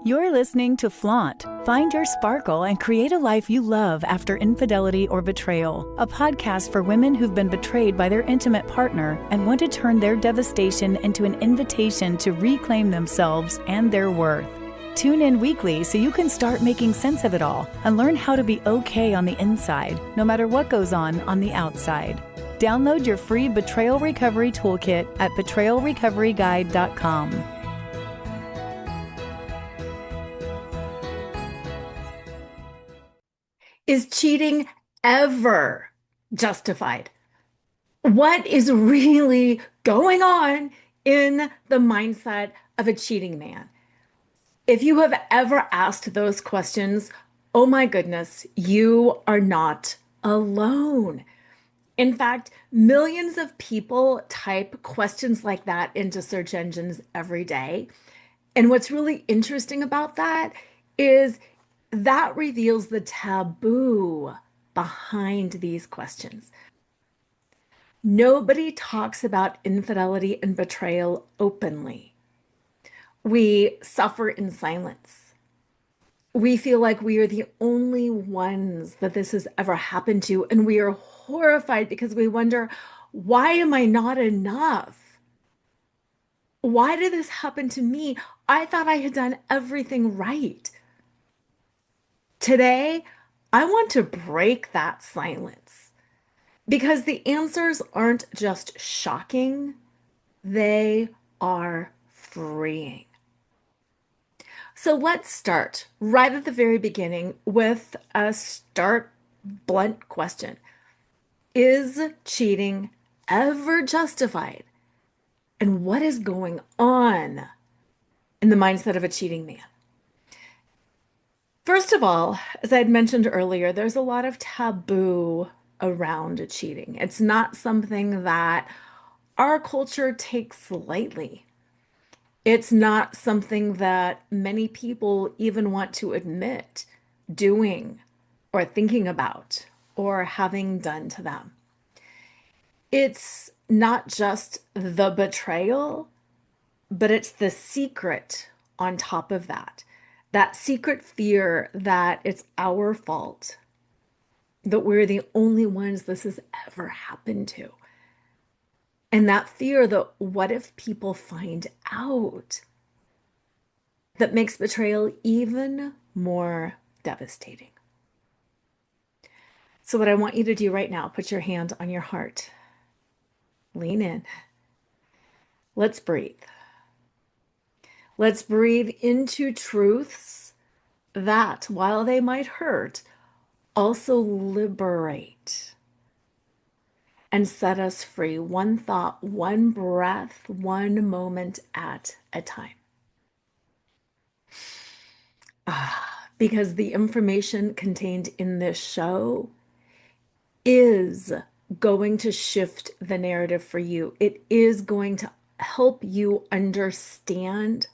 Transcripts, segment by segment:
You're listening to Flaunt. Find your sparkle and create a life you love after infidelity or betrayal. A podcast for women who've been betrayed by their intimate partner and want to turn their devastation into an invitation to reclaim themselves and their worth. Tune in weekly so you can start making sense of it all and learn how to be okay on the inside, no matter what goes on the outside. Download your free Betrayal Recovery Toolkit at betrayalrecoveryguide.com. Is cheating ever justified? What is really going on in the mindset of a cheating man? If you have ever asked those questions, oh my goodness, you are not alone. In fact, millions of people type questions like that into search engines every day. And what's really interesting about that is that reveals the taboo behind these questions. Nobody talks about infidelity and betrayal openly. We suffer in silence. We feel like we are the only ones that this has ever happened to, and we are horrified because we wonder, why am I not enough? Why did this happen to me? I thought I had done everything right. Today, I want to break that silence because the answers aren't just shocking, they are freeing. So let's start right at the very beginning with a stark, blunt question. Is cheating ever justified? And what is going on in the mindset of a cheating man? First of all, as I had mentioned earlier, there's a lot of taboo around cheating. It's not something that our culture takes lightly. It's not something that many people even want to admit doing or thinking about or having done to them. It's not just the betrayal, but it's the secret on top of that. That secret fear that it's our fault, that we're the only ones this has ever happened to. And that fear that what if people find out, that makes betrayal even more devastating. So what I want you to do right now, put your hand on your heart. Lean in. Let's breathe. Let's breathe into truths that, while they might hurt, also liberate and set us free. One thought, one breath, one moment at a time. Because the information contained in this show is going to shift the narrative for you. It is going to help you understand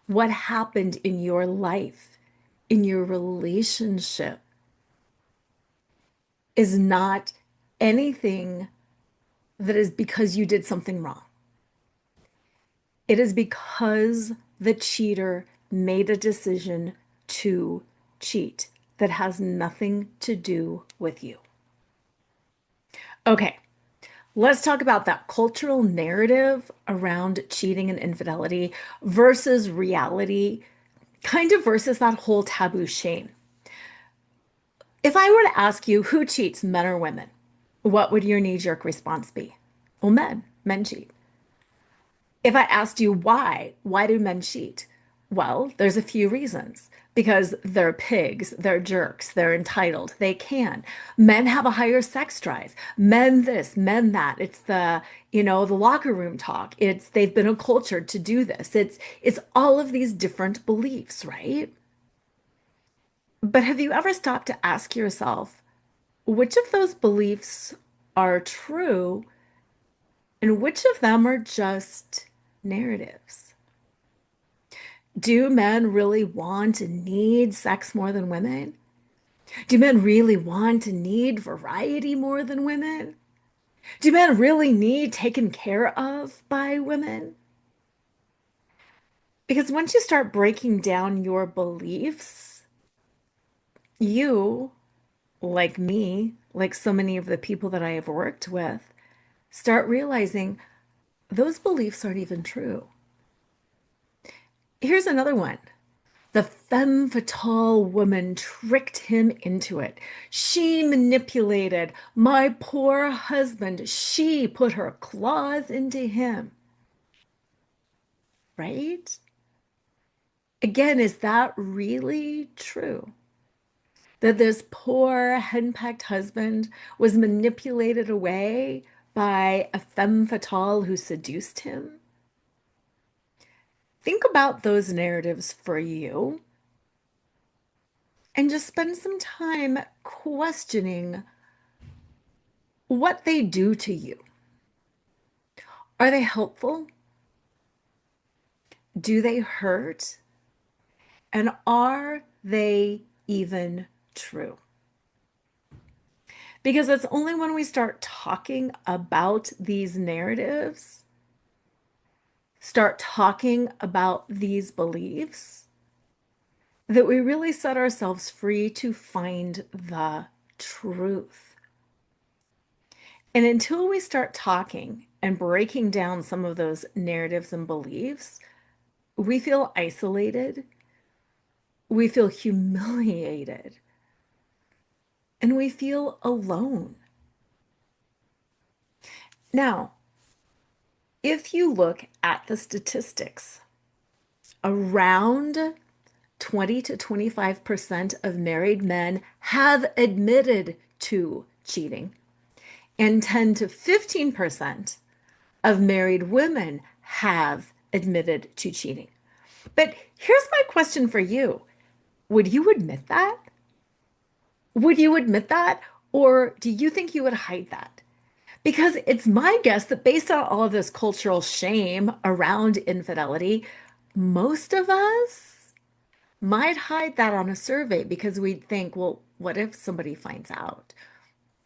what happened in your life, in your relationship, is not anything that is because you did something wrong. It is because the cheater made a decision to cheat that has nothing to do with you. Okay, let's talk about that cultural narrative around cheating and infidelity versus reality, kind of versus that whole taboo shame. If I were to ask you who cheats, men or women, what would your knee-jerk response be? Well, men cheat. If I asked you why do men cheat? Well, there's a few reasons. Because they're pigs, they're jerks, they're entitled, they can. Men have a higher sex drive. Men this, men that. It's the locker room talk. They've been acculturated to do this. It's all of these different beliefs, right? But have you ever stopped to ask yourself, which of those beliefs are true and which of them are just narratives? Do men really want and need sex more than women? Do men really want and need variety more than women? Do men really need taken care of by women? Because once you start breaking down your beliefs, you, like me, like so many of the people that I have worked with, start realizing those beliefs aren't even true. Here's another one. The femme fatale woman tricked him into it. She manipulated my poor husband. She put her claws into him, right? Again, is that really true? That this poor henpecked husband was manipulated away by a femme fatale who seduced him? Think about those narratives for you and just spend some time questioning what they do to you. Are they helpful? Do they hurt? And are they even true? Because it's only when we start talking about these narratives, start talking about these beliefs, that we really set ourselves free to find the truth. And until we start talking and breaking down some of those narratives and beliefs, we feel isolated, we feel humiliated, and we feel alone. Now, if you look at the statistics, around 20 to 25% of married men have admitted to cheating, and 10 to 15% of married women have admitted to cheating. But here's my question for you. Would you admit that? Would you admit that? Or do you think you would hide that? Because it's my guess that based on all of this cultural shame around infidelity, most of us might hide that on a survey because we'd think, well, what if somebody finds out?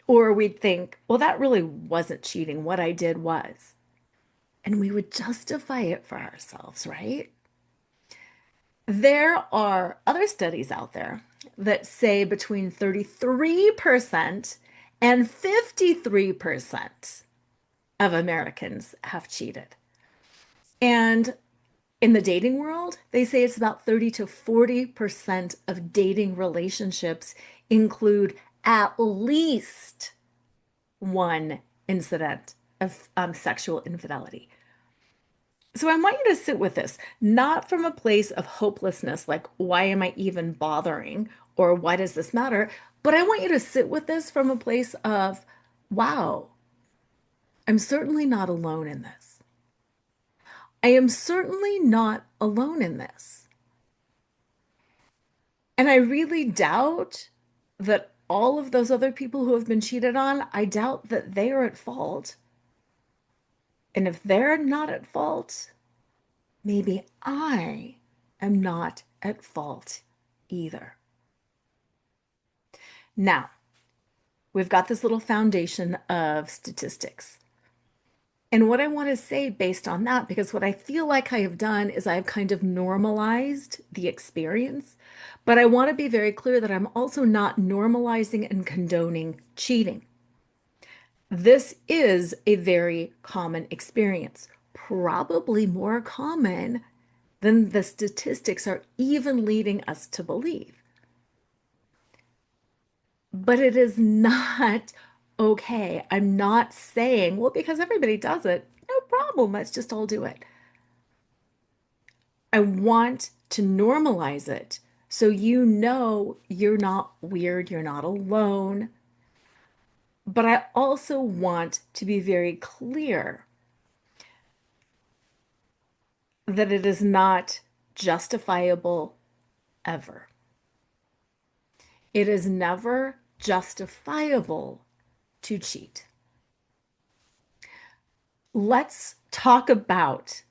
Or we'd think, well, that really wasn't cheating. What I did was. And we would justify it for ourselves, right? There are other studies out there that say between 33% and 53% of Americans have cheated. And in the dating world, they say it's about 30 to 40% of dating relationships include at least one incident of sexual infidelity. So I want you to sit with this, not from a place of hopelessness, like, why am I even bothering? Or why does this matter? But I want you to sit with this from a place of, wow, I'm certainly not alone in this. I am certainly not alone in this. And I really doubt that all of those other people who have been cheated on, I doubt that they are at fault. And if they're not at fault, maybe I am not at fault either. Now, we've got this little foundation of statistics. And what I want to say based on that, because what I feel like I have done is I've kind of normalized the experience, but I want to be very clear that I'm also not normalizing and condoning cheating. This is a very common experience, probably more common than the statistics are even leading us to believe. But it is not okay. I'm not saying, well, because everybody does it, no problem, let's just all do it. I want to normalize it so you know you're not weird, you're not alone. But I also want to be very clear that it is not justifiable ever. It is never justifiable to cheat. Let's talk about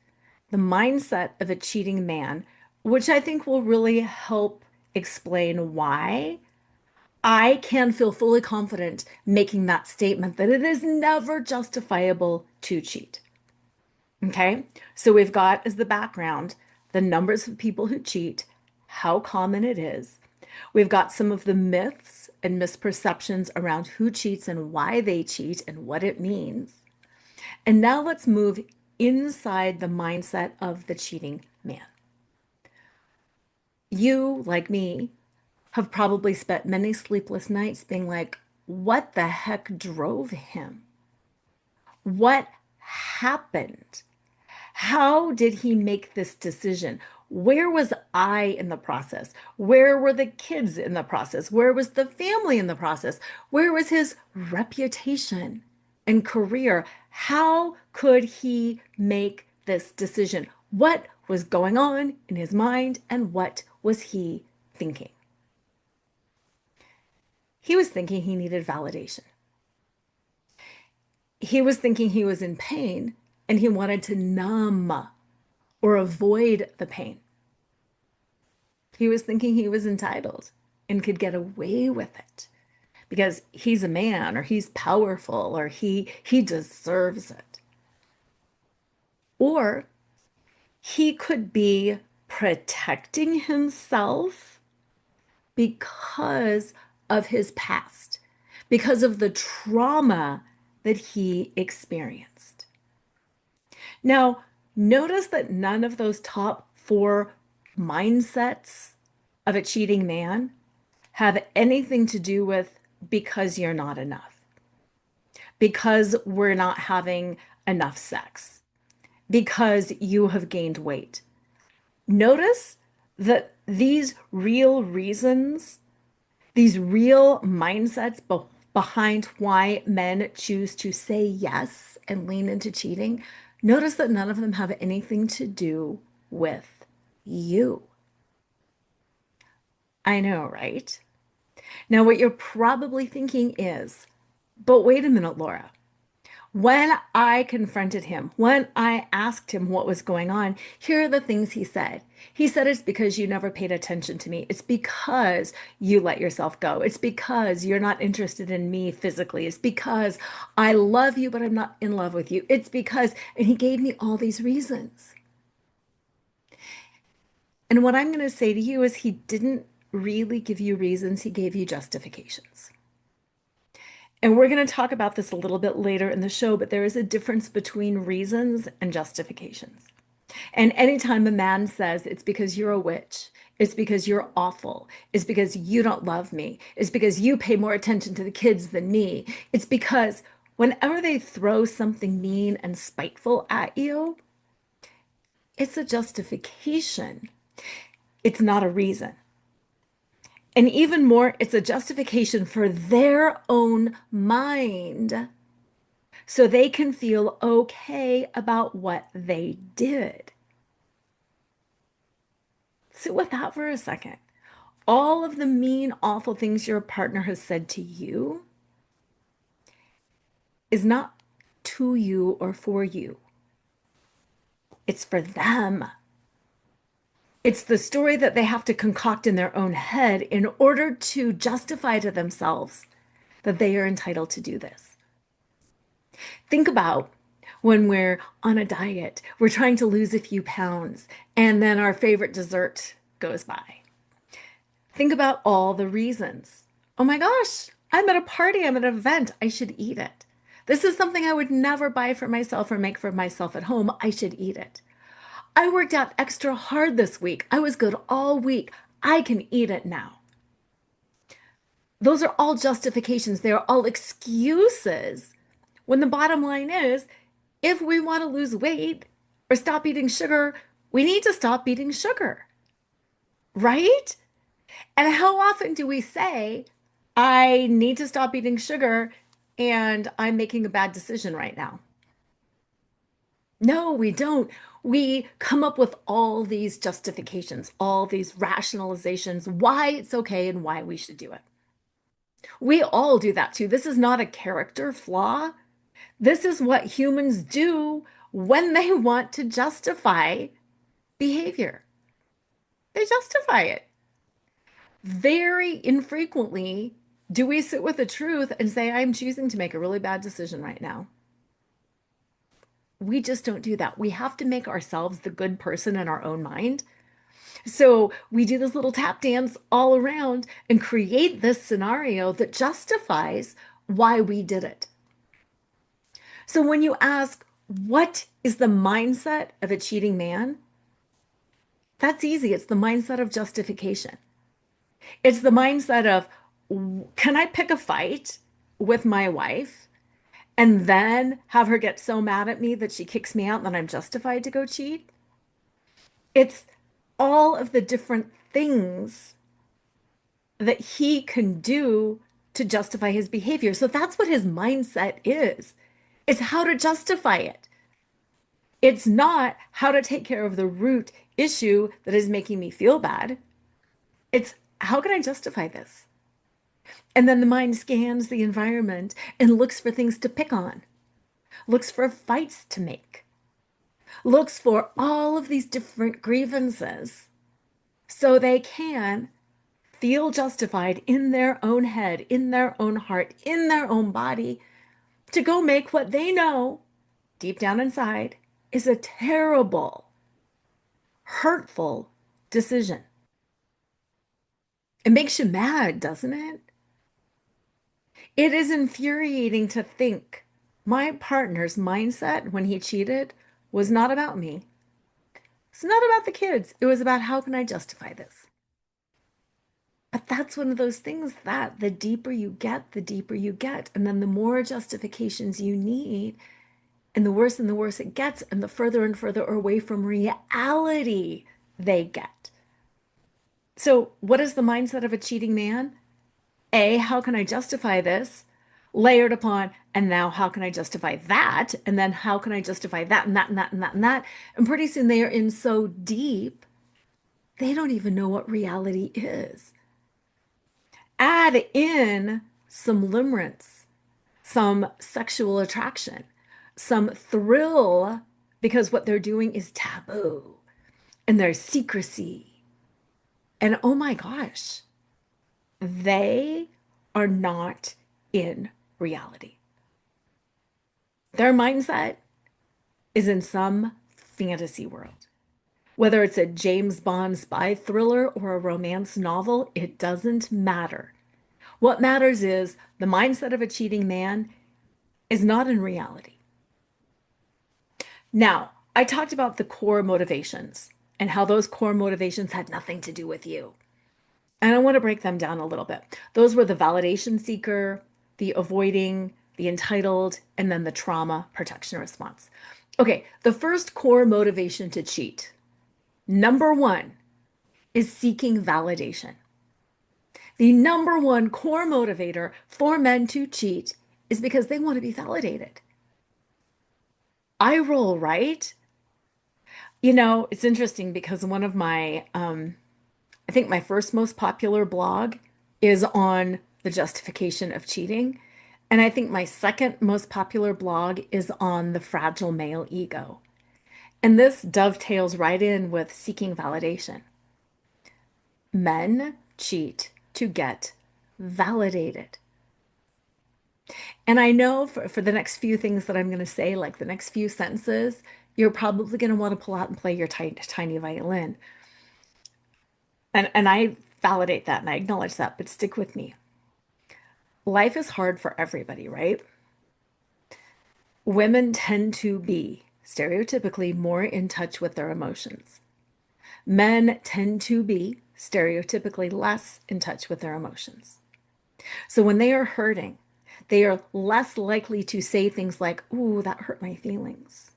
the mindset of a cheating man, which I think will really help explain why I can feel fully confident making that statement that it is never justifiable to cheat. Okay, so we've got as the background the numbers of people who cheat, how common it is. We've got some of the myths and misperceptions around who cheats and why they cheat and what it means. And now let's move inside the mindset of the cheating man. You, like me, have probably spent many sleepless nights being like, what the heck drove him? What happened? How did he make this decision? Where was I in the process? Where were the kids in the process? Where was the family in the process? Where was his reputation and career? How could he make this decision? What was going on in his mind and what was he thinking? He was thinking he needed validation. He was thinking he was in pain and he wanted to numb or avoid the pain. He was thinking he was entitled and could get away with it because he's a man or he's powerful or he deserves it. Or he could be protecting himself because of his past, because of the trauma that he experienced. Now, notice that none of those top four mindsets of a cheating man have anything to do with because you're not enough, because we're not having enough sex, because you have gained weight. Notice that these real reasons, these real mindsets behind why men choose to say yes and lean into cheating, notice that none of them have anything to do with you. I know, right? Now, what you're probably thinking is, but wait a minute, Lora. When I confronted him, when I asked him what was going on, here are the things he said. He said, it's because you never paid attention to me. It's because you let yourself go. It's because you're not interested in me physically. It's because I love you, but I'm not in love with you. It's because, and he gave me all these reasons. And what I'm going to say to you is he didn't really give you reasons. He gave you justifications. And we're going to talk about this a little bit later in the show, but there is a difference between reasons and justifications. And anytime a man says it's because you're a witch, it's because you're awful, it's because you don't love me, it's because you pay more attention to the kids than me, it's because whenever they throw something mean and spiteful at you, it's a justification. It's not a reason. And even more, it's a justification for their own mind so they can feel okay about what they did. Sit with that for a second. All of the mean, awful things your partner has said to you is not to you or for you. It's for them. It's the story that they have to concoct in their own head in order to justify to themselves that they are entitled to do this. Think about when we're on a diet, we're trying to lose a few pounds, and then our favorite dessert goes by. Think about all the reasons. Oh my gosh, I'm at a party, I'm at an event, I should eat it. This is something I would never buy for myself or make for myself at home. I should eat it. I worked out extra hard this week. I was good all week. I can eat it now. Those are all justifications. They are all excuses. When the bottom line is, if we want to lose weight or stop eating sugar, we need to stop eating sugar, right? And how often do we say, I need to stop eating sugar and I'm making a bad decision right now? No, we don't. We come up with all these justifications, all these rationalizations, why it's okay and why we should do it. We all do that too. This is not a character flaw. This is what humans do when they want to justify behavior. They justify it. Very infrequently do we sit with the truth and say, I'm choosing to make a really bad decision right now. We just don't do that. We have to make ourselves the good person in our own mind. So we do this little tap dance all around and create this scenario that justifies why we did it. So when you ask, what is the mindset of a cheating man? That's easy. It's the mindset of justification. It's the mindset of, can I pick a fight with my wife and then have her get so mad at me that she kicks me out and then I'm justified to go cheat? It's all of the different things that he can do to justify his behavior. So that's what his mindset is. It's how to justify it. It's not how to take care of the root issue that is making me feel bad. It's how can I justify this? And then the mind scans the environment and looks for things to pick on, looks for fights to make, looks for all of these different grievances so they can feel justified in their own head, in their own heart, in their own body to go make what they know deep down inside is a terrible, hurtful decision. It makes you mad, doesn't it? It is infuriating to think my partner's mindset when he cheated was not about me. It's not about the kids. It was about how can I justify this? But that's one of those things that the deeper you get, the deeper you get. And then the more justifications you need, and the worse it gets, and further away from reality they get. So, what is the mindset of a cheating man? A, how can I justify this? Layered upon, and now how can I justify that? And then how can I justify that and that and that and that and that? And pretty soon they are in so deep, they don't even know what reality is. Add in some limerence, some sexual attraction, some thrill, because what they're doing is taboo and there's secrecy. And oh my gosh, they are not in reality. Their mindset is in some fantasy world. Whether it's a James Bond spy thriller or a romance novel, it doesn't matter. What matters is the mindset of a cheating man is not in reality. Now, I talked about the core motivations and how those core motivations had nothing to do with you. And I want to break them down a little bit. Those were the validation seeker, the avoiding, the entitled, and then the trauma protection response. Okay, the first core motivation to cheat, number one, is seeking validation. The number one core motivator for men to cheat is because they want to be validated. I roll, right? You know, it's interesting because one of my, I think my first most popular blog is on the justification of cheating. And I think my second most popular blog is on the fragile male ego. And this dovetails right in with seeking validation. Men cheat to get validated. And I know for the next few things that I'm going to say, like the next few sentences, you're probably going to want to pull out and play your tiny, tiny violin. And I validate that and I acknowledge that, but stick with me. Life is hard for everybody, right? Women tend to be stereotypically more in touch with their emotions. Men tend to be stereotypically less in touch with their emotions. So when they are hurting, they are less likely to say things like, "Ooh, that hurt my feelings.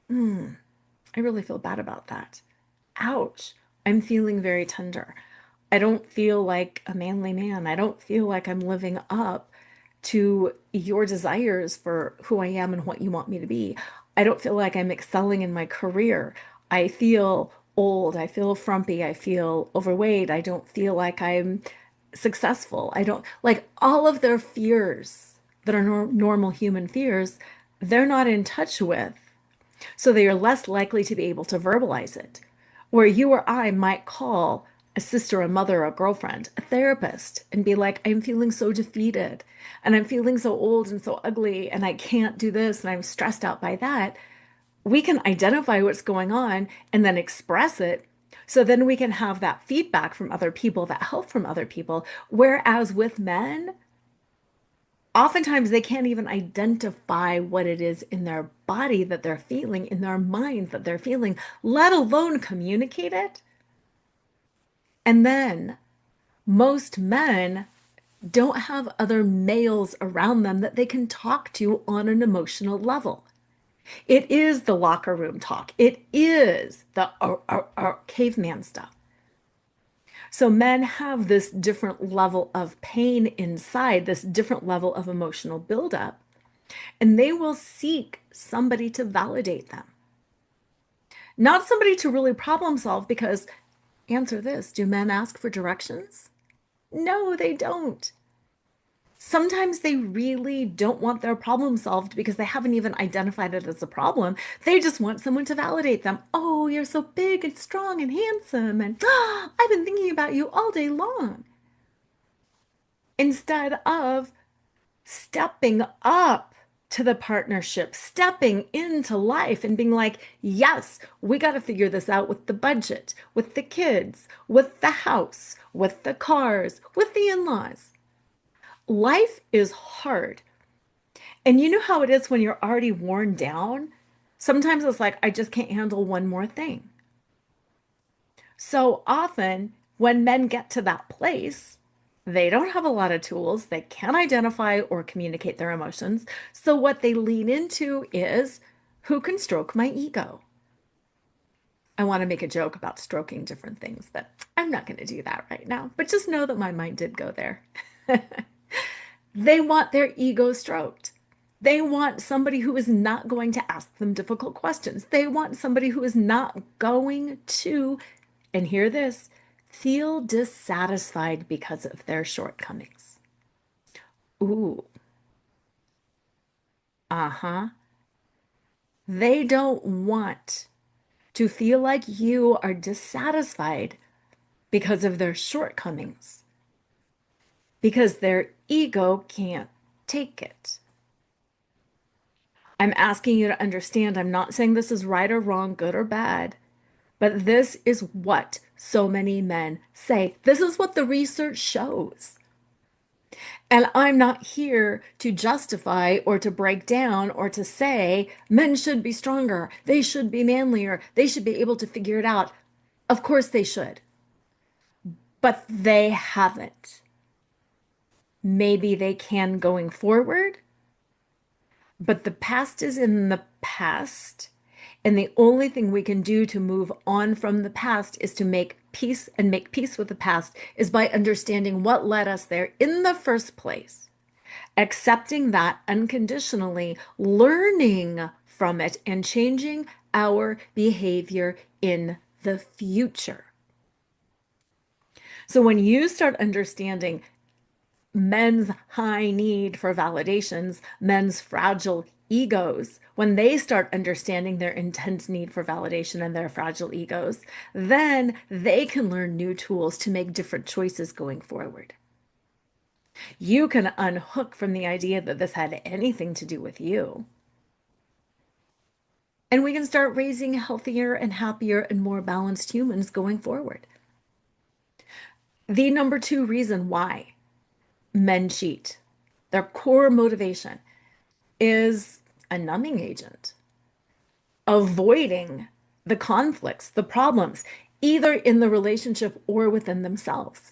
I really feel bad about that. Ouch, I'm feeling very tender. I don't feel like a manly man. I don't feel like I'm living up to your desires for who I am and what you want me to be. I don't feel like I'm excelling in my career. I feel old. I feel frumpy. I feel overweight. I don't feel like I'm successful. I don't like all of their fears that are normal human fears, they're not in touch with. So they are less likely to be able to verbalize it. Where you or I might call a sister, a mother, a girlfriend, a therapist, and be like, I'm feeling so defeated, and I'm feeling so old and so ugly, and I can't do this, and I'm stressed out by that. we can identify what's going on and then express it. So then we can have that feedback from other people, that help from other people. Whereas with men, oftentimes they can't even identify what it is in their body that they're feeling, in their mind that they're feeling, let alone communicate it. And then most men don't have other males around them that they can talk to on an emotional level. It is the locker room talk. It is the caveman stuff. So men have this different level of pain inside, this different level of emotional buildup, and they will seek somebody to validate them. Not somebody to really problem solve, because answer this, do men ask for directions? No, they don't. Sometimes they really don't want their problem solved because they haven't even identified it as a problem. They just want someone to validate them. Oh, you're so big and strong and handsome, and I've been thinking about you all day long. Instead of stepping up to the partnership, stepping into life and being like, yes, we got to figure this out with the budget, with the kids, with the house, with the cars, with the in-laws. Life is hard. And you know how it is when you're already worn down? Sometimes it's like, I just can't handle one more thing. So often, when men get to that place, they don't have a lot of tools. They can't identify or communicate their emotions. So what they lean into is, who can stroke my ego? I want to make a joke about stroking different things, but I'm not going to do that right now. But just know that my mind did go there. They want their ego stroked. They want somebody who is not going to ask them difficult questions. They want somebody who is not going to, and hear this, feel dissatisfied because of their shortcomings. Ooh, uh-huh. They don't want to feel like you are dissatisfied because of their shortcomings, because their ego can't take it. I'm asking you to understand, I'm not saying this is right or wrong, good or bad, but this is what so many men say. This is what the research shows. And I'm not here to justify or to break down or to say men should be stronger, they should be manlier, they should be able to figure it out. Of course they should, but they haven't. Maybe they can going forward, but the past is in the past. And the only thing we can do to move on from the past is to make peace, and make peace with the past is by understanding what led us there in the first place, accepting that unconditionally, learning from it, and changing our behavior in the future. So when you start understanding men's high need for validations, men's fragile egos, when they start understanding their intense need for validation and their fragile egos, then they can learn new tools to make different choices going forward. You can unhook from the idea that this had anything to do with you. And we can start raising healthier and happier and more balanced humans going forward. The number two reason why men cheat, their core motivation, is a numbing agent, avoiding the conflicts, the problems, either in the relationship or within themselves.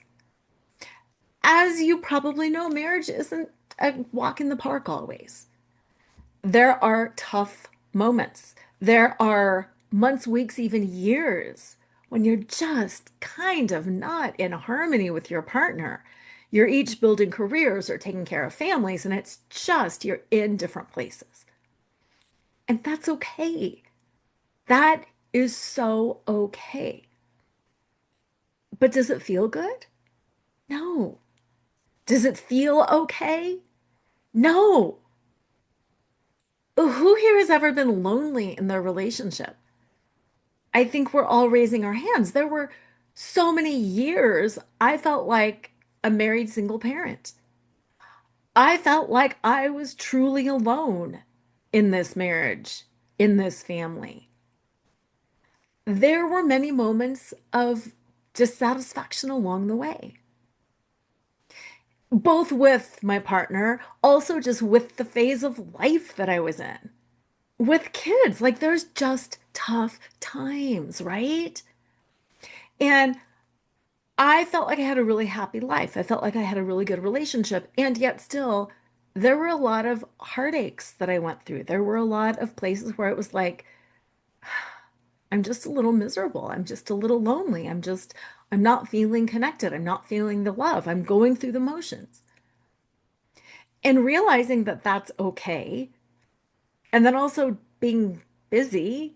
As you probably know, marriage isn't a walk in the park always. There are tough moments. There are months, weeks, even years when you're just kind of not in harmony with your partner. You're each building careers or taking care of families, and it's just you're in different places. And that's okay. That is so okay. But does it feel good? No. Does it feel okay? No. Who here has ever been lonely in their relationship? I think we're all raising our hands. There were so many years I felt like a married single parent. I felt like I was truly alone in this marriage. in this family. There were many moments of dissatisfaction along the way, both with my partner, also just with the phase of life that I was in, with kids. Like there's just tough times, right? And I felt like I had a really happy life. I felt like I had a really good relationship. And yet still, there were a lot of heartaches that I went through. There were a lot of places where it was like, I'm just a little miserable. I'm just a little lonely. I'm not feeling connected. I'm not feeling the love. I'm going through the motions. And realizing that that's okay. And then also being busy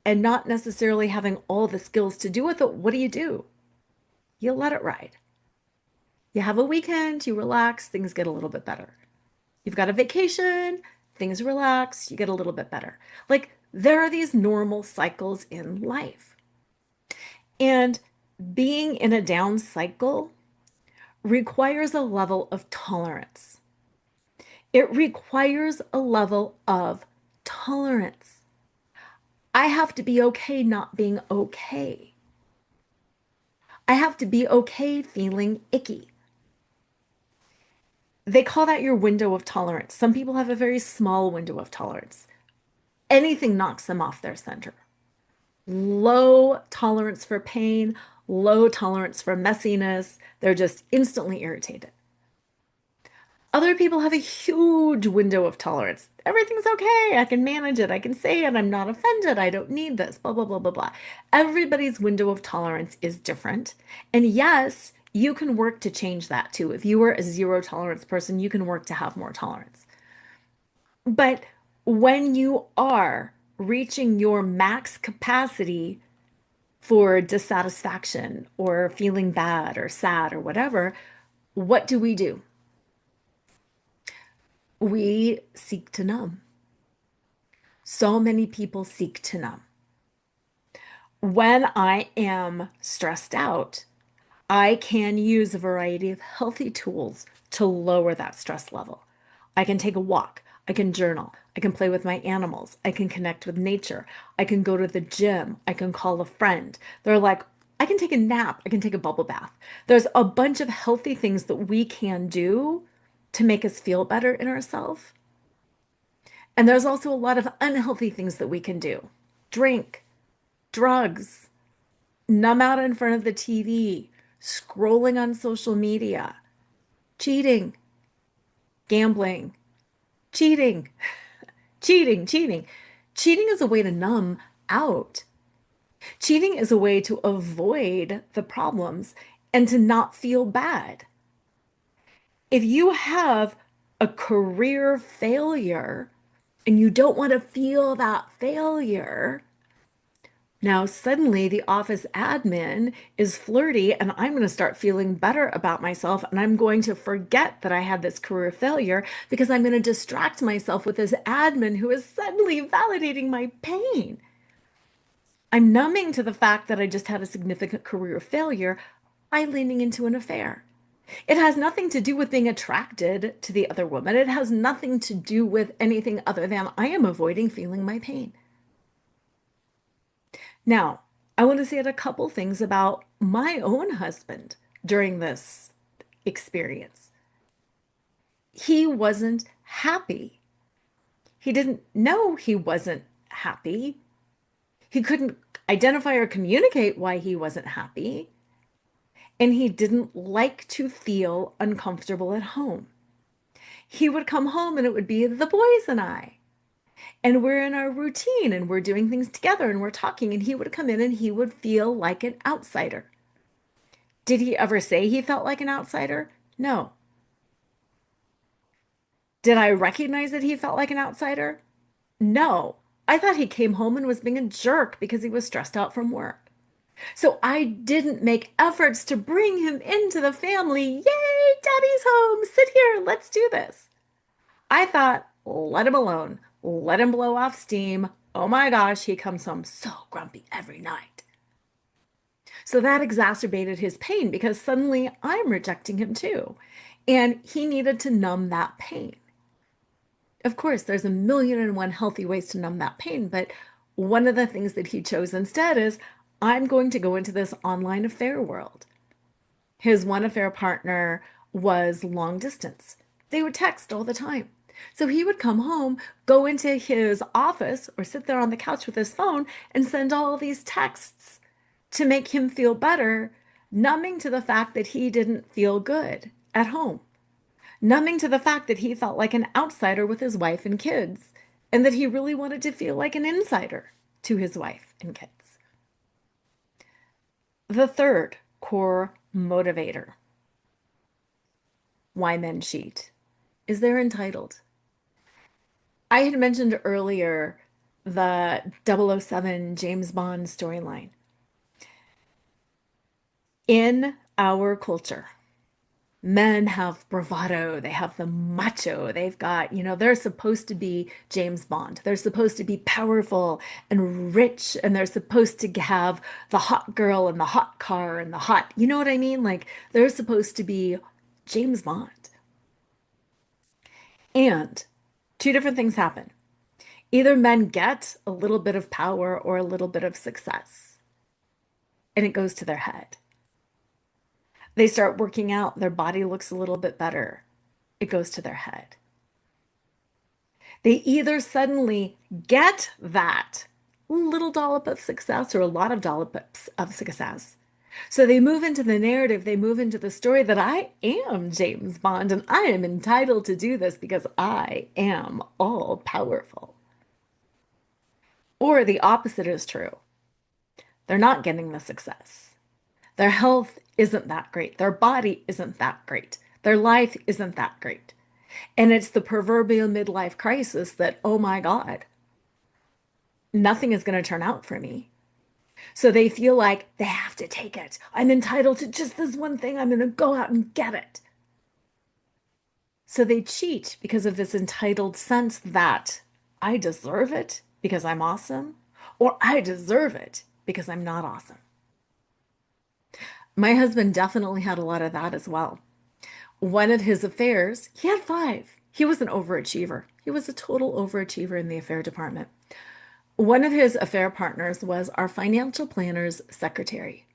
and not necessarily having all the skills to do with it. What do? You let it ride. You have a weekend, you relax, things get a little bit better. You've got a vacation, things relax, you get a little bit better. Like there are these normal cycles in life. And being in a down cycle requires a level of tolerance. It requires a level of tolerance. I have to be okay not being okay. I have to be okay feeling icky. They call that your window of tolerance. Some people have a very small window of tolerance. Anything knocks them off their center. Low tolerance for pain, low tolerance for messiness. They're just instantly irritated. Other people have a huge window of tolerance. Everything's okay. I can manage it. I can say it. I'm not offended. I don't need this. Blah, blah, blah, blah, blah. Everybody's window of tolerance is different. And yes, you can work to change that too. If you were a zero tolerance person, you can work to have more tolerance. But when you are reaching your max capacity for dissatisfaction or feeling bad or sad or whatever, what do? We seek to numb. So many people seek to numb. When I am stressed out, I can use a variety of healthy tools to lower that stress level. I can take a walk. I can journal. I can play with my animals. I can connect with nature. I can go to the gym. I can call a friend. They're like, I can take a nap. I can take a bubble bath. There's a bunch of healthy things that we can do to make us feel better in ourselves. And there's also a lot of unhealthy things that we can do. Drink, drugs, numb out in front of the TV, scrolling on social media, cheating, gambling, cheating, cheating. Cheating is a way to numb out. Cheating is a way to avoid the problems and to not feel bad. If you have a career failure and you don't want to feel that failure, now suddenly the office admin is flirty and I'm going to start feeling better about myself and I'm going to forget that I had this career failure because I'm going to distract myself with this admin who is suddenly validating my pain. I'm numbing to the fact that I just had a significant career failure by leaning into an affair. It has nothing to do with being attracted to the other woman. It has nothing to do with anything other than I am avoiding feeling my pain. Now, I want to say a couple things about my own husband during this experience. He wasn't happy. He didn't know he wasn't happy. He couldn't identify or communicate why he wasn't happy. And he didn't like to feel uncomfortable at home. He would come home and it would be the boys and I. And we're in our routine and we're doing things together and we're talking. And he would come in and he would feel like an outsider. Did he ever say he felt like an outsider? No. Did I recognize that he felt like an outsider? No. I thought he came home and was being a jerk because he was stressed out from work. So I didn't make efforts to bring him into the family. Yay, daddy's home. Sit here. Let's do this. I thought, let him alone. Let him blow off steam. Oh my gosh, he comes home so grumpy every night. So that exacerbated his pain because suddenly I'm rejecting him too. And he needed to numb that pain. Of course, there's a million and one healthy ways to numb that pain, but one of the things that he chose instead is I'm going to go into this online affair world. His one affair partner was long distance. They would text all the time. So he would come home, go into his office, or sit there on the couch with his phone and send all these texts to make him feel better, numbing to the fact that he didn't feel good at home, numbing to the fact that he felt like an outsider with his wife and kids, and that he really wanted to feel like an insider to his wife and kids. The third core motivator why men cheat is they're entitled. I had mentioned earlier the 007 James Bond storyline. In our culture, men have bravado, they have the macho, they've got, they're supposed to be James Bond. They're supposed to be powerful and rich, and they're supposed to have the hot girl and the hot car and the hot, you know what I mean? Like they're supposed to be James Bond. And two different things happen. Either men get a little bit of power or a little bit of success, and it goes to their head. They start working out, their body looks a little bit better. It goes to their head. They either suddenly get that little dollop of success or a lot of dollops of success. So they move into the narrative, they move into the story that I am James Bond and I am entitled to do this because I am all powerful. Or the opposite is true. They're not getting the success. Their health isn't that great. Their body isn't that great. Their life isn't that great. And it's the proverbial midlife crisis that, oh my God, nothing is going to turn out for me. So they feel like they have to take it. I'm entitled to just this one thing. I'm going to go out and get it. So they cheat because of this entitled sense that I deserve it because I'm awesome, or I deserve it because I'm not awesome. My husband definitely had a lot of that as well. One of his affairs, he had five. He was an overachiever. He was a total overachiever in the affair department. One of his affair partners was our financial planner's secretary.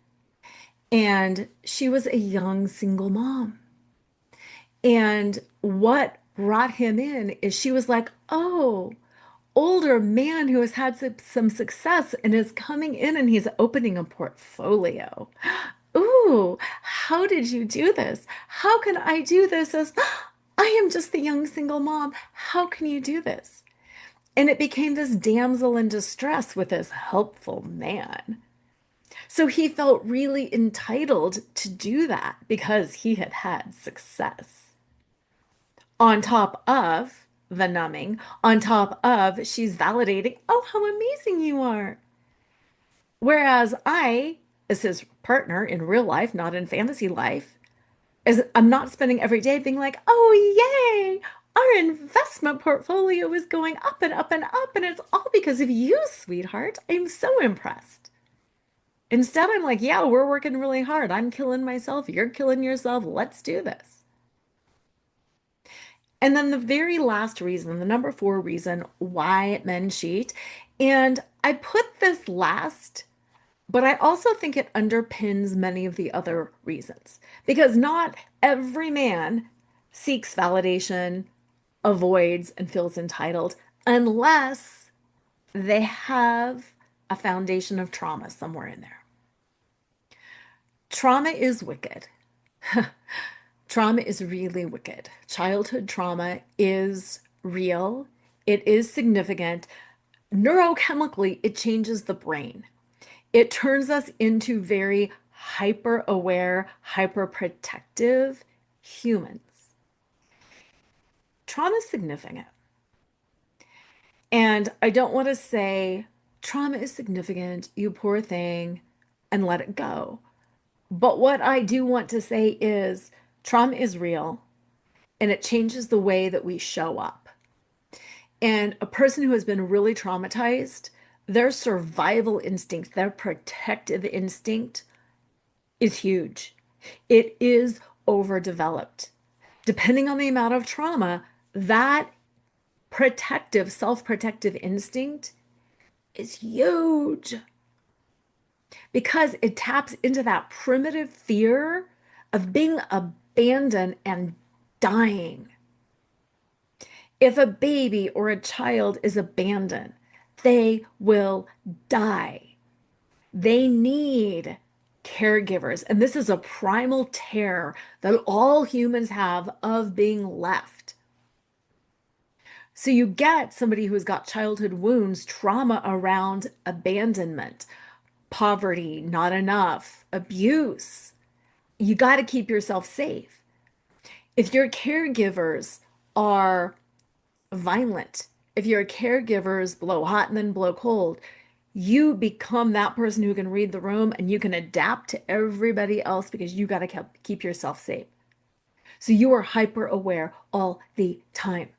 And she was a young single mom. And what brought him in is she was like, oh, older man who has had some success and is coming in and he's opening a portfolio. Ooh, how did you do this? How can I do this as I am just the young single mom? How can you do this? And it became this damsel in distress with this helpful man. So he felt really entitled to do that because he had had success. On top of the numbing, on top of she's validating, oh, how amazing you are. Whereas I, as his partner in real life, not in fantasy life, is I'm not spending every day being like, oh, yay, our investment portfolio is going up and up and up, and it's all because of you, sweetheart. I'm so impressed. Instead, I'm like, yeah, we're working really hard. I'm killing myself. You're killing yourself. Let's do this. And then the very last reason, the number 4 reason why men cheat, and I put this last, but I also think it underpins many of the other reasons because not every man seeks validation, avoids, and feels entitled unless they have a foundation of trauma somewhere in there. Trauma is wicked. Trauma is really wicked. Childhood trauma is real. It is significant. Neurochemically, it changes the brain. It turns us into very hyper aware, hyper protective humans. Trauma is significant. And I don't want to say trauma is significant, you poor thing, and let it go. But what I do want to say is trauma is real and it changes the way that we show up. And a person who has been really traumatized, their survival instinct, their protective instinct is huge. It is overdeveloped. Depending on the amount of trauma, that protective, self-protective instinct is huge because it taps into that primitive fear of being abandoned and dying. If a baby or a child is abandoned, they will die. They need caregivers. And this is a primal terror that all humans have of being left. So you get somebody who's got childhood wounds, trauma around abandonment, poverty, not enough, abuse. You got to keep yourself safe. If your caregivers are violent, if your caregivers blow hot and then blow cold, you become that person who can read the room and you can adapt to everybody else because you got to keep yourself safe. So you are hyper aware all the time.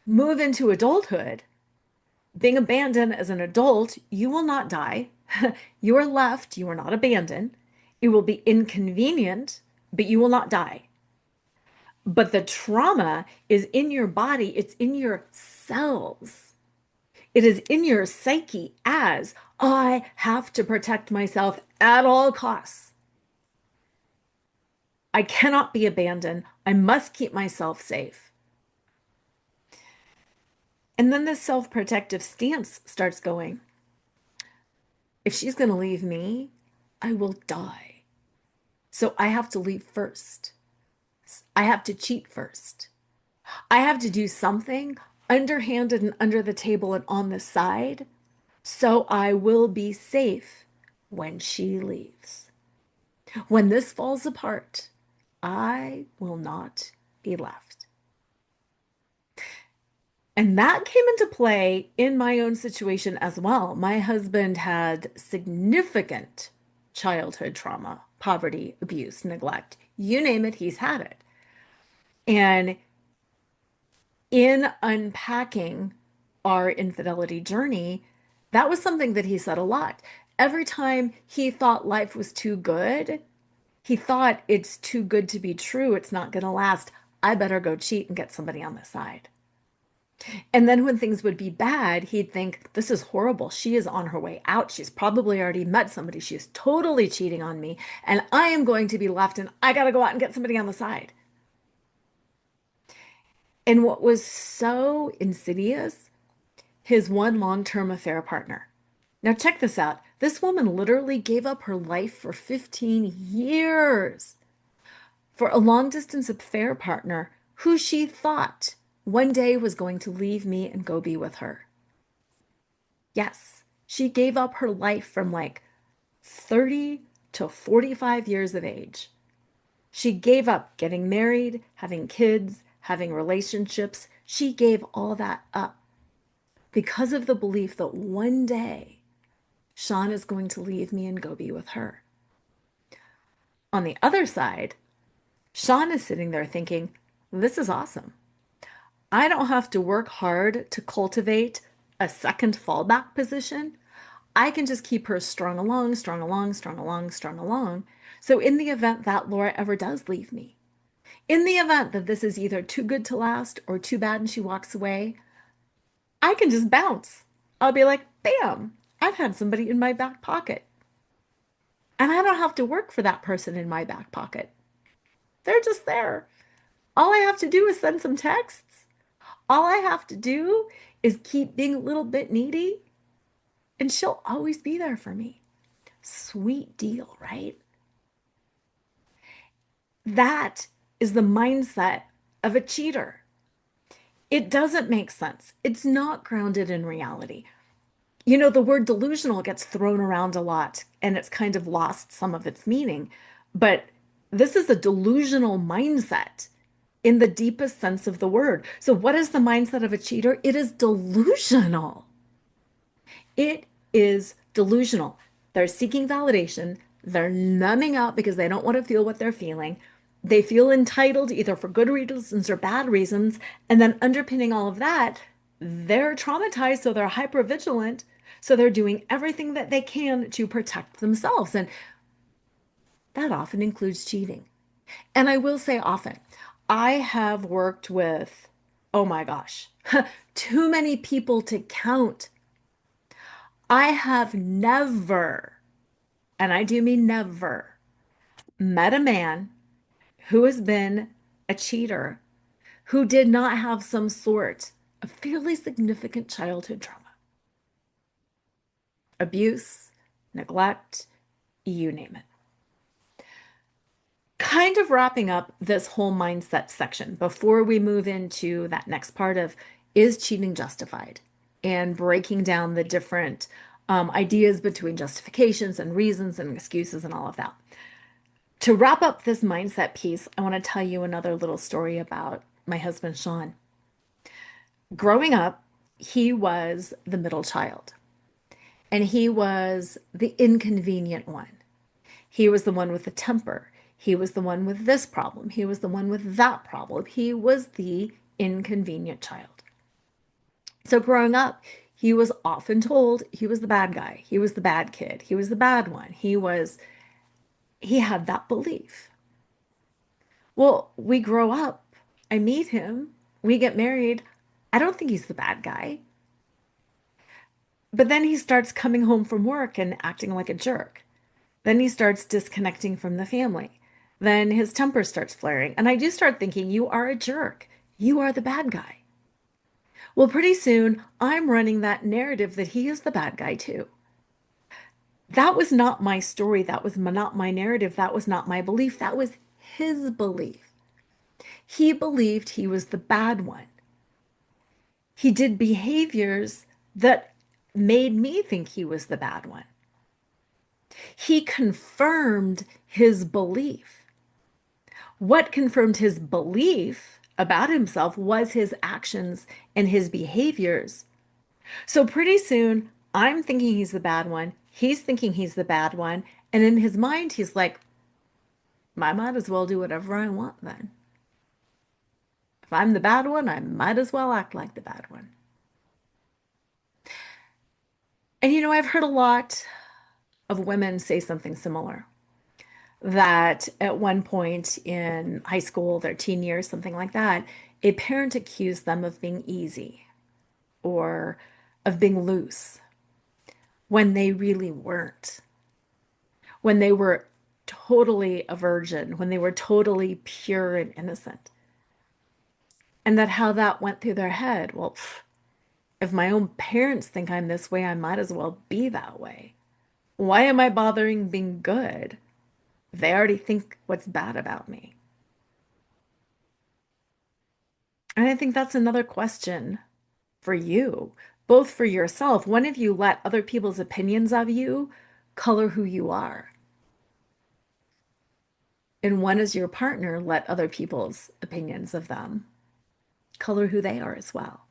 Move into adulthood. Being abandoned as an adult, you will not die. You are left, you are not abandoned. It will be inconvenient, but you will not die. But the trauma is in your body, it's in your cells. It is in your psyche as I have to protect myself at all costs. I cannot be abandoned. I must keep myself safe. And then this self-protective stance starts going. If she's going to leave me, I will die. So I have to leave first. I have to cheat first. I have to do something underhanded and under the table and on the side so I will be safe when she leaves. When this falls apart, I will not be left. And that came into play in my own situation as well. My husband had significant childhood trauma, poverty, abuse, neglect. You name it, he's had it. And in unpacking our infidelity journey, that was something that he said a lot. Every time he thought life was too good, he thought it's too good to be true, it's not going to last. I better go cheat and get somebody on the side. And then when things would be bad, he'd think, this is horrible. She is on her way out. She's probably already met somebody. She is totally cheating on me. And I am going to be left and I got to go out and get somebody on the side. And what was so insidious, his one long-term affair partner. Now check this out. This woman literally gave up her life for 15 years for a long-distance affair partner who she thought one day was going to leave me and go be with her. Yes, she gave up her life from like 30 to 45 years of age. She gave up getting married, having kids, having relationships. She gave all that up because of the belief that one day Sean is going to leave me and go be with her. On the other side, Sean is sitting there thinking, this is awesome. I don't have to work hard to cultivate a second fallback position. I can just keep her strung along, strung along, strung along, strung along. So in the event that Lora ever does leave me, in the event that this is either too good to last or too bad and she walks away, I can just bounce. I'll be like, bam, I've had somebody in my back pocket. And I don't have to work for that person in my back pocket. They're just there. All I have to do is send some texts. All I have to do is keep being a little bit needy, and she'll always be there for me. Sweet deal, right? That is the mindset of a cheater. It doesn't make sense. It's not grounded in reality. You know, the word delusional gets thrown around a lot and it's kind of lost some of its meaning. But this is a delusional mindset in the deepest sense of the word. So what is the mindset of a cheater? It is delusional. It is delusional. They're seeking validation. They're numbing out because they don't want to feel what they're feeling. They feel entitled either for good reasons or bad reasons. And then underpinning all of that, they're traumatized, so they're hypervigilant. So they're doing everything that they can to protect themselves. And that often includes cheating. And I will say often, I have worked with Oh my gosh, too many people to count. I have never, and I do mean never, met a man who has been a cheater who did not have some sort of fairly significant childhood trauma, abuse, neglect, you name it. Kind of wrapping up this whole mindset section before we move into that next part of is cheating justified and breaking down the different ideas between justifications and reasons and excuses and all of that. To wrap up this mindset piece, I want to tell you another little story about my husband, Sean. Growing up, he was the middle child and he was the inconvenient one. He was the one with the temper. He was the one with this problem. He was the one with that problem. He was the inconvenient child. So growing up, he was often told he was the bad guy. He was the bad kid. He was the bad one. He had that belief. Well, we grow up. I meet him. We get married. I don't think he's the bad guy. But then he starts coming home from work and acting like a jerk. Then he starts disconnecting from the family. Then his temper starts flaring. And I do start thinking, you are a jerk. You are the bad guy. Well, pretty soon I'm running that narrative that he is the bad guy too. That was not my story. That was not my narrative. That was not my belief. That was his belief. He believed he was the bad one. He did behaviors that made me think he was the bad one. He confirmed his belief. What confirmed his belief about himself was his actions and his behaviors. So pretty soon, I'm thinking he's the bad one. He's thinking he's the bad one. And in his mind, he's like, I might as well do whatever I want then. If I'm the bad one, I might as well act like the bad one. And I've heard a lot of women say something similar. That at one point in high school, their teen years, something like that, a parent accused them of being easy or of being loose when they really weren't, when they were totally a virgin, when they were totally pure and innocent. And that how that went through their head. Well, if my own parents think I'm this way, I might as well be that way. Why am I bothering being good? They already think what's bad about me. And I think that's another question for you, both for yourself. When have you let other people's opinions of you color who you are? And when has your partner let other people's opinions of them color who they are as well?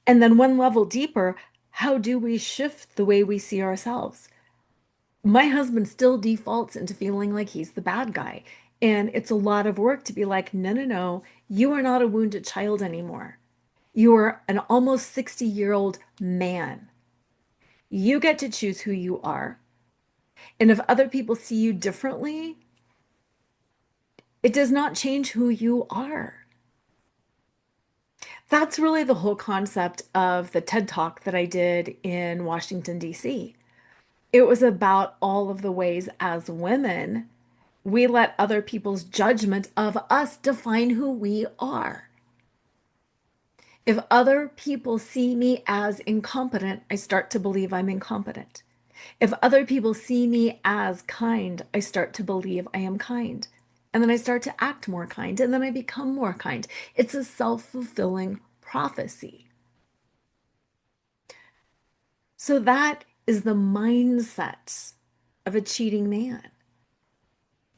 And then one level deeper, how do we shift the way we see ourselves? My husband still defaults into feeling like he's the bad guy. And it's a lot of work to be like, no, no, no, you are not a wounded child anymore. You are an almost 60-year-old man. You get to choose who you are. And if other people see you differently, it does not change who you are. That's really the whole concept of the TED Talk that I did in Washington, D.C. It was about all of the ways as women, we let other people's judgment of us define who we are. If other people see me as incompetent, I start to believe I'm incompetent. If other people see me as kind, I start to believe I am kind. And then I start to act more kind, and then I become more kind. It's a self-fulfilling prophecy. So that is the mindset of a cheating man.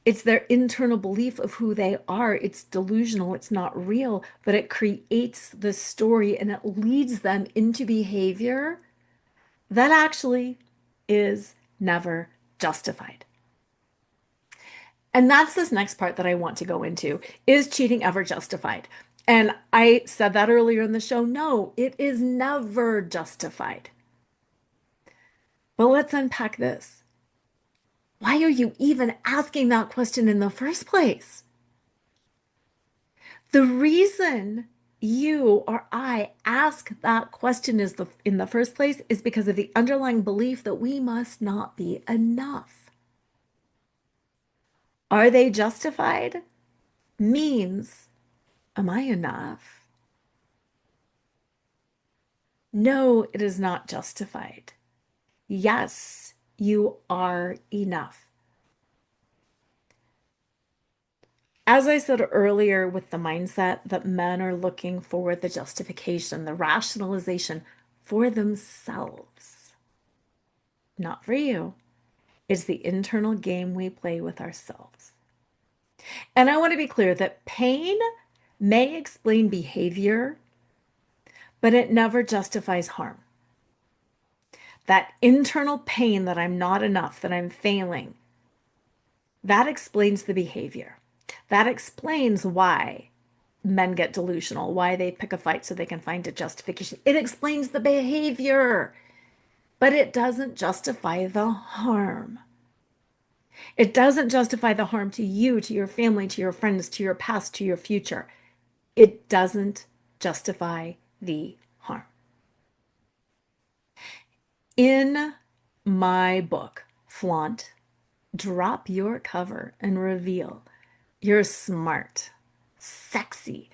It's their internal belief of who they are. It's delusional. It's not real, but it creates the story and it leads them into behavior that actually is never justified. And that's this next part that I want to go into. Is cheating ever justified? And I said that earlier in the show. No, it is never justified. But let's unpack this. Why are you even asking that question in the first place? The reason you or I ask that question is in the first place is because of the underlying belief that we must not be enough. Are they justified? Means, am I enough? No, it is not justified. Yes, you are enough. As I said earlier, with the mindset that men are looking for the justification, the rationalization for themselves, not for you, is the internal game we play with ourselves. And I want to be clear that pain may explain behavior, but it never justifies harm. That internal pain that I'm not enough, that I'm failing, that explains the behavior. That explains why men get delusional, why they pick a fight so they can find a justification. It explains the behavior, but it doesn't justify the harm. It doesn't justify the harm to you, to your family, to your friends, to your past, to your future. It doesn't justify the harm. In my book, Flaunt, Drop Your Cover and Reveal Your Smart, Sexy,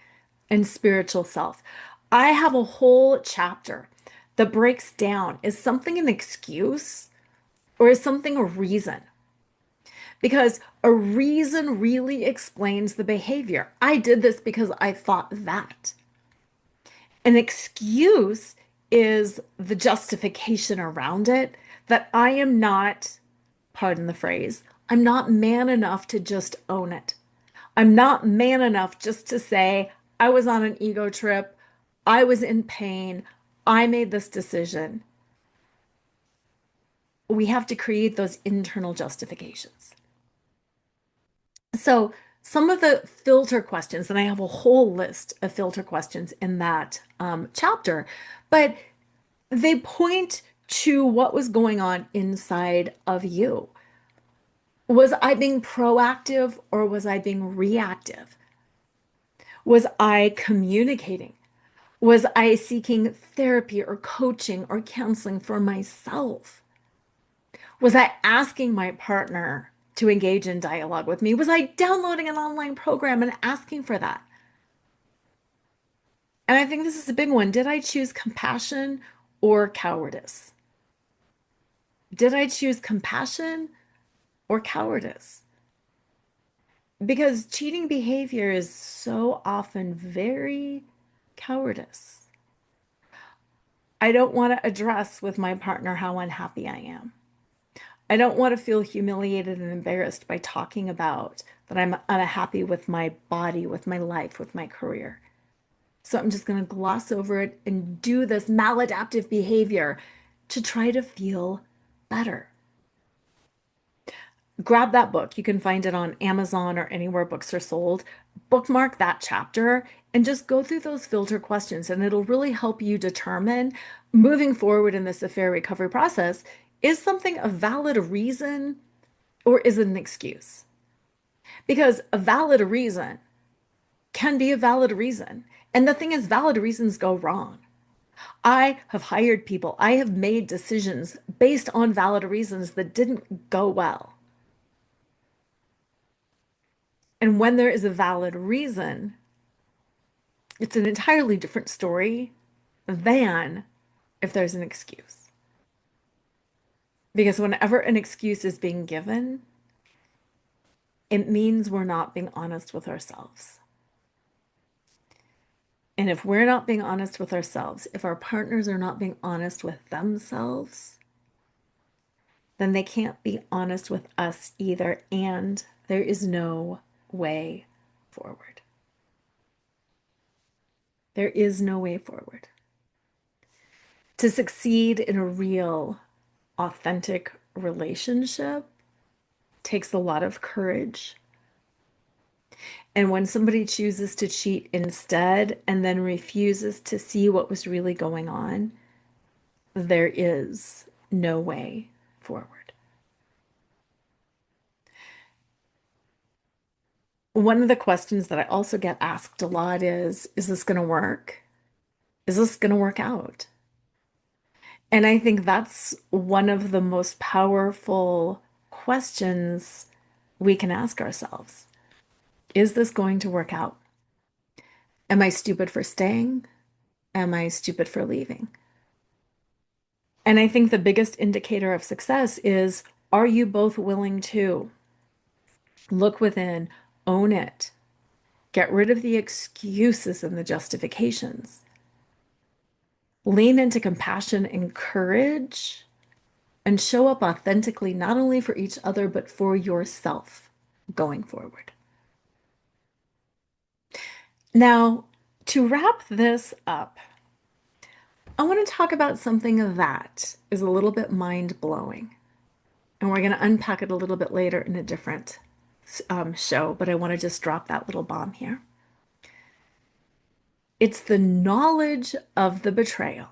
and Spiritual Self, I have a whole chapter that breaks down, is something an excuse or is something a reason? Because a reason really explains the behavior. I did this because I thought that. An excuse is the justification around it, that I am not, pardon the phrase, I'm not man enough to just own it. I'm not man enough just to say, I was on an ego trip, I was in pain, I made this decision. We have to create those internal justifications. So, some of the filter questions, and I have a whole list of filter questions in that chapter, but they point to what was going on inside of you. Was I being proactive or was I being reactive? Was I communicating? Was I seeking therapy or coaching or counseling for myself? Was I asking my partner to engage in dialogue with me? Was I downloading an online program and asking for that? And I think this is a big one. Did I choose compassion or cowardice? Did I choose compassion or cowardice? Because cheating behavior is so often very cowardice. I don't want to address with my partner how unhappy I am. I don't want to feel humiliated and embarrassed by talking about that I'm unhappy with my body, with my life, with my career. So I'm just going to gloss over it and do this maladaptive behavior to try to feel better. Grab that book. You can find it on Amazon or anywhere books are sold. Bookmark that chapter and just go through those filter questions, and it'll really help you determine moving forward in this affair recovery process, is something a valid reason or is it an excuse? Because a valid reason can be a valid reason. And the thing is, valid reasons go wrong. I have hired people, I have made decisions based on valid reasons that didn't go well. And when there is a valid reason, it's an entirely different story than if there's an excuse. Because whenever an excuse is being given, it means we're not being honest with ourselves. And if we're not being honest with ourselves, if our partners are not being honest with themselves, then they can't be honest with us either. And there is no way forward. There is no way forward. To succeed in a real, authentic relationship takes a lot of courage. And when somebody chooses to cheat instead and then refuses to see what was really going on, there is no way forward. One of the questions that I also get asked a lot is this going to work? Is this going to work out? And I think that's one of the most powerful questions we can ask ourselves. Is this going to work out? Am I stupid for staying? Am I stupid for leaving? And I think the biggest indicator of success is, are you both willing to look within, own it, get rid of the excuses and the justifications, lean into compassion and courage, and show up authentically, not only for each other, but for yourself going forward. Now, to wrap this up, I want to talk about something that is a little bit mind-blowing. And we're going to unpack it a little bit later in a different show, but I want to just drop that little bomb here. It's the knowledge of the betrayal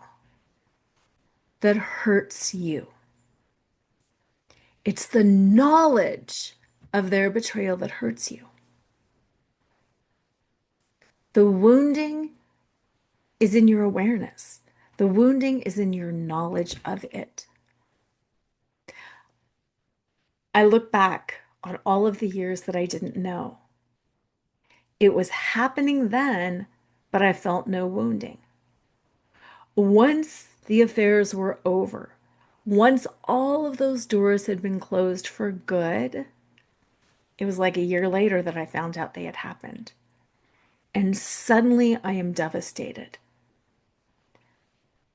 that hurts you. It's the knowledge of their betrayal that hurts you. The wounding is in your awareness. The wounding is in your knowledge of it. I look back on all of the years that I didn't know. It was happening then, but I felt no wounding. Once the affairs were over, once all of those doors had been closed for good, it was like a year later that I found out they had happened. And suddenly I am devastated.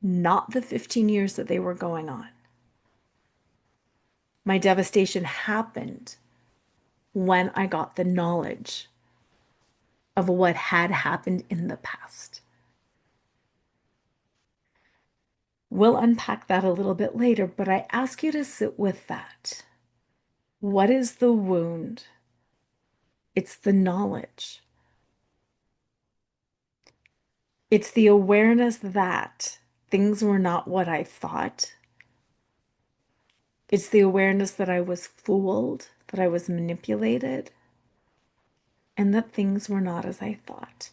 Not the 15 years that they were going on. My devastation happened when I got the knowledge of what had happened in the past. We'll unpack that a little bit later, but I ask you to sit with that. What is the wound? It's the knowledge. It's the awareness that things were not what I thought. It's the awareness that I was fooled, that I was manipulated, and that things were not as I thought.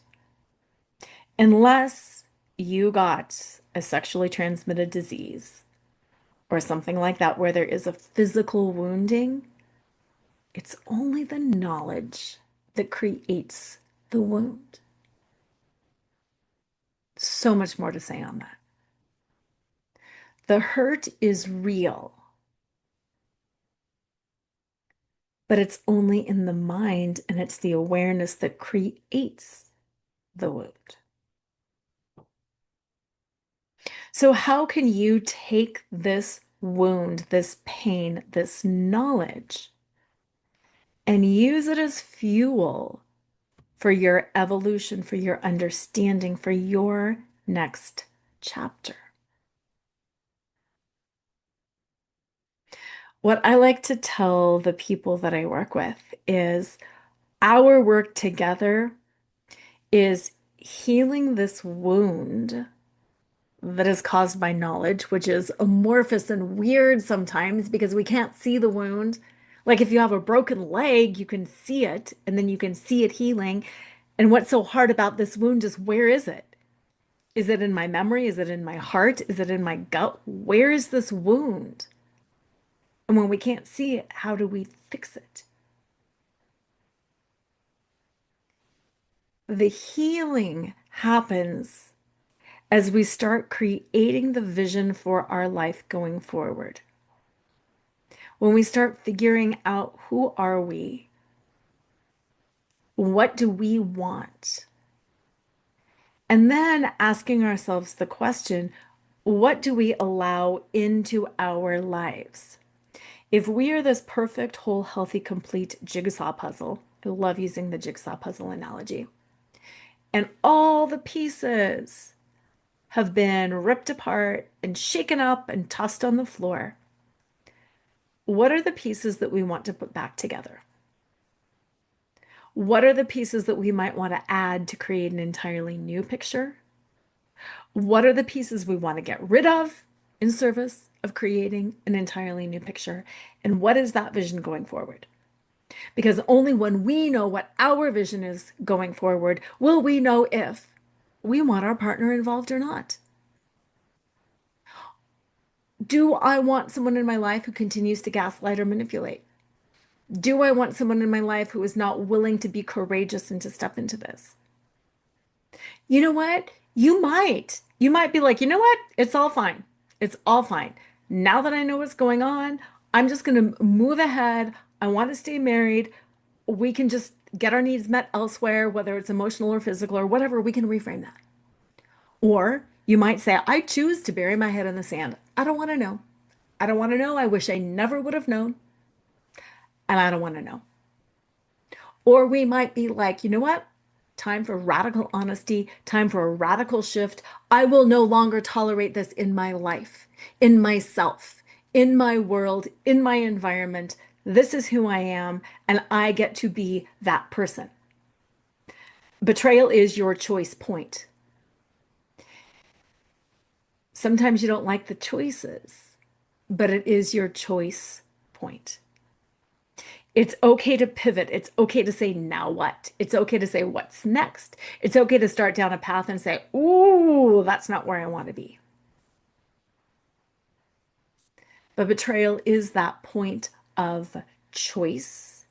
Unless you got a sexually transmitted disease or something like that, where there is a physical wounding, it's only the knowledge that creates the wound. So much more to say on that. The hurt is real, but it's only in the mind, and it's the awareness that creates the wound. So how can you take this wound, this pain, this knowledge, and use it as fuel for your evolution, for your understanding, for your next chapter? What I like to tell the people that I work with is our work together is healing this wound that is caused by knowledge, which is amorphous and weird sometimes because we can't see the wound. Like if you have a broken leg, you can see it and then you can see it healing. And what's so hard about this wound is, where is it? Is it in my memory? Is it in my heart? Is it in my gut? Where is this wound? And when we can't see it, how do we fix it? The healing happens as we start creating the vision for our life going forward. When we start figuring out, who are we? What do we want? And then asking ourselves the question, what do we allow into our lives? If we are this perfect, whole, healthy, complete jigsaw puzzle, I love using the jigsaw puzzle analogy, and all the pieces have been ripped apart and shaken up and tossed on the floor, what are the pieces that we want to put back together? What are the pieces that we might want to add to create an entirely new picture? What are the pieces we want to get rid of in service of creating an entirely new picture? And what is that vision going forward? Because only when we know what our vision is going forward will we know if we want our partner involved or not. Do I want someone in my life who continues to gaslight or manipulate? Do I want someone in my life who is not willing to be courageous and to step into this? You know what? You might. You might be like, you know what? It's all fine. It's all fine. Now that I know what's going on, I'm just going to move ahead. I want to stay married. We can just get our needs met elsewhere, whether it's emotional or physical or whatever. We can reframe that. Or you might say, I choose to bury my head in the sand. I don't want to know. I don't want to know. I wish I never would have known. And I don't want to know. Or we might be like, you know what? Time for radical honesty, time for a radical shift. I will no longer tolerate this in my life, in myself, in my world, in my environment. This is who I am, and I get to be that person. Betrayal is your choice point. Sometimes you don't like the choices, but it is your choice point. It's okay to pivot. It's okay to say, now what? It's okay to say, what's next? It's okay to start down a path and say, ooh, that's not where I want to be. But betrayal is that point of choice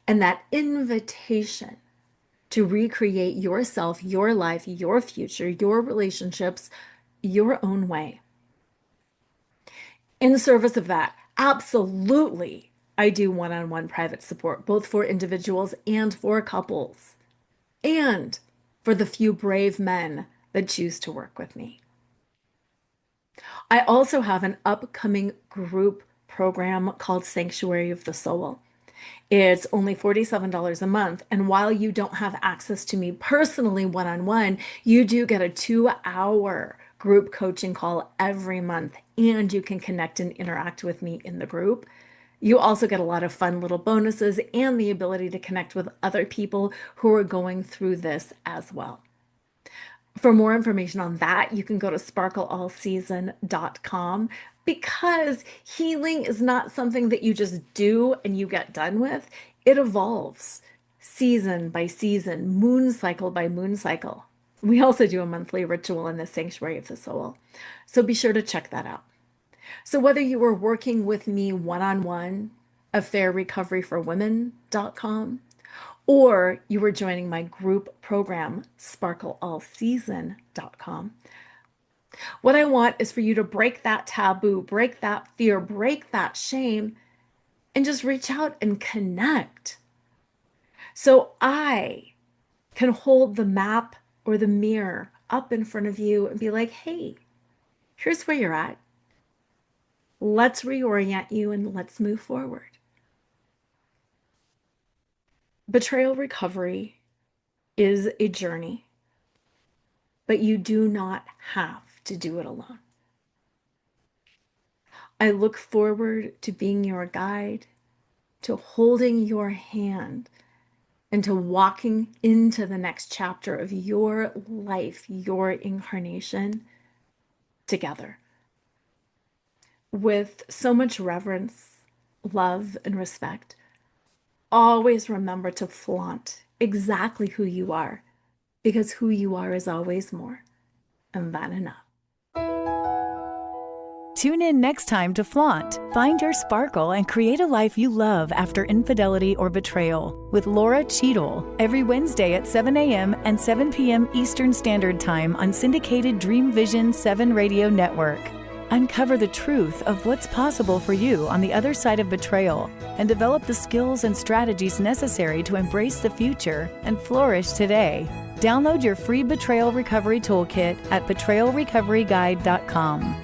and that invitation to recreate yourself, your life, your future, your relationships, your own way. In service of that, absolutely, I do one-on-one private support, both for individuals and for couples, and for the few brave men that choose to work with me. I also have an upcoming group program called Sanctuary of the Soul. It's only $47 a month. And while you don't have access to me personally one-on-one, you do get a 2-hour group coaching call every month, and you can connect and interact with me in the group. You also get a lot of fun little bonuses and the ability to connect with other people who are going through this as well. For more information on that, you can go to sparkleallseason.com, because healing is not something that you just do and you get done with. It evolves season by season, moon cycle by moon cycle. We also do a monthly ritual in the Sanctuary of the Soul. So be sure to check that out. So whether you were working with me one-on-one, affairrecoveryforwomen.com, or you were joining my group program, sparkleallseason.com, what I want is for you to break that taboo, break that fear, break that shame, and just reach out and connect. So I can hold the map or the mirror up in front of you and be like, hey, here's where you're at. Let's reorient you and let's move forward. Betrayal recovery is a journey, but you do not have to do it alone. I look forward to being your guide, to holding your hand, and to walking into the next chapter of your life, your incarnation together. With so much reverence, love, and respect, always remember to flaunt exactly who you are, because who you are is always more than enough. Tune in next time to Flaunt, find your sparkle, and create a life you love after infidelity or betrayal with Lora Cheadle every Wednesday at 7 a.m. and 7 p.m. Eastern Standard Time on syndicated Dream Vision 7 radio network. Uncover the truth of what's possible for you on the other side of betrayal and develop the skills and strategies necessary to embrace the future and flourish today. Download your free betrayal recovery toolkit at betrayalrecoveryguide.com.